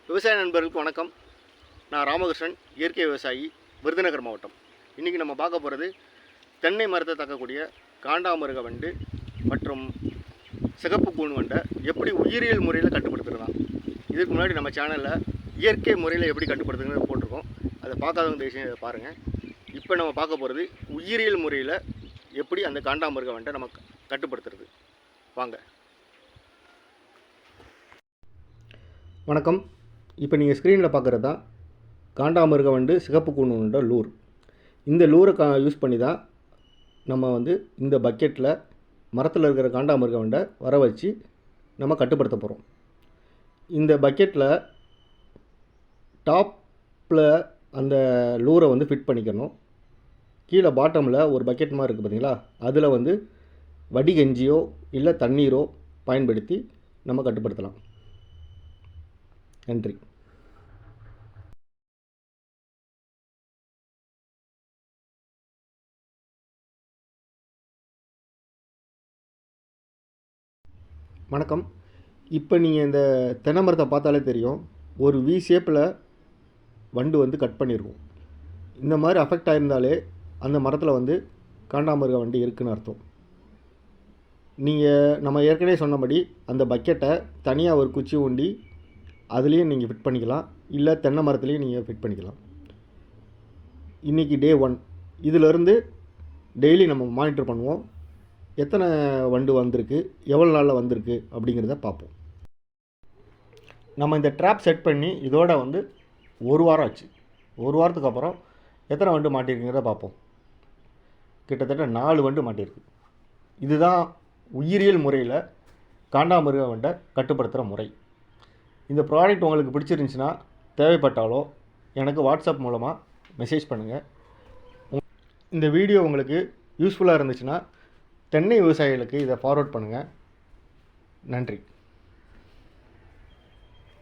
விவசாய நண்பர்களுக்கு வணக்கம். நான் ராமகிருஷ்ணன், இயற்கை விவசாயி, விருதுநகர் மாவட்டம். இன்றைக்கி நம்ம பார்க்க போகிறது தென்னை மரத்தை தாக்கக்கூடிய காண்டாமிருக வண்டு மற்றும் சிகப்பு கூன் வண்டை எப்படி உயிரியல் முறையில் கட்டுப்படுத்துறதான். இதுக்கு முன்னாடி நம்ம சேனலில் இயற்கை முறையில் எப்படி கட்டுப்படுத்துறது போட்டிருக்கோம். அதை பார்க்காதவங்க தேசியம் பாருங்கள். இப்போ நம்ம பார்க்க போகிறது உயிரியல் முறையில் எப்படி அந்த காண்டாமிருக வண்டை நம்ம கட்டுப்படுத்துறது. வாங்க. வணக்கம். இப்போ நீங்கள் ஸ்க்ரீனில் பார்க்குறது தான் காண்டாமிருக வண்டு சிகப்பு கூன் வண்டை லூர். இந்த லூரை யூஸ் பண்ணி தான் நம்ம இந்த பக்கெட்டில் மரத்தில் இருக்கிற காண்டாமிருக வண்டை வர வச்சு நம்ம கட்டுப்படுத்த போகிறோம். இந்த பக்கெட்டில் டாப்பில் அந்த லூரை ஃபிட் பண்ணிக்கணும். கீழே பாட்டமில் ஒரு பக்கெட் மாதிரி இருக்குது பார்த்தீங்களா, அதில் வடிகஞ்சியோ இல்லை தண்ணீரோ பயன்படுத்தி நம்ம கட்டுப்படுத்தலாம். நன்றி. வணக்கம். இப்போ நீங்கள் இந்த தென்னை மரத்தை பார்த்தாலே தெரியும், ஒரு வி ஷேப்பில் வண்டு கட் பண்ணியிருக்கும். இந்த மாதிரி அஃபெக்ட் ஆகிருந்தாலே அந்த மரத்தில் காண்டாமிருக வண்டு இருக்குதுன்னு அர்த்தம். நம்ம ஏற்கனவே சொன்னபடி அந்த பக்கெட்டை தனியாக ஒரு குச்சி ஊண்டி அதுலேயும் நீங்கள் ஃபிட் பண்ணிக்கலாம், இல்லை தென்னை மரத்துலேயும் நீங்கள் ஃபிட் பண்ணிக்கலாம். இன்றைக்கி டே 1. இதிலிருந்து டெய்லி நம்ம மானிட்டர் பண்ணுவோம், எத்தனை வண்டு வந்திருக்கு, எவ்வளோ நாளில் வந்திருக்கு அப்படிங்கிறத பார்ப்போம். நம்ம இந்த ட்ராப் செட் பண்ணி இதோட 1 வாரம் ஆச்சு. 1 வாரத்துக்கு அப்புறம் எத்தனை வண்டு மாட்டிருக்குங்கிறத பார்ப்போம். கிட்டத்தட்ட 4 வண்டு மாட்டியிருக்கு. இதுதான் உயிரியல் முறையில் காண்டாமிருக வண்டை கட்டுப்படுத்துகிற முறை. இந்த ப்ராடக்ட் உங்களுக்கு பிடிச்சிருந்துச்சுன்னா தேவைப்பட்டாலோ எனக்கு வாட்ஸ்அப் மூலமாக மெசேஜ் பண்ணுங்கள். இந்த வீடியோ உங்களுக்கு யூஸ்ஃபுல்லாக இருந்துச்சுன்னா தென்னை விவசாயிகளுக்கு இதை ஃபார்வர்ட் பண்ணுங்கள். நன்றி.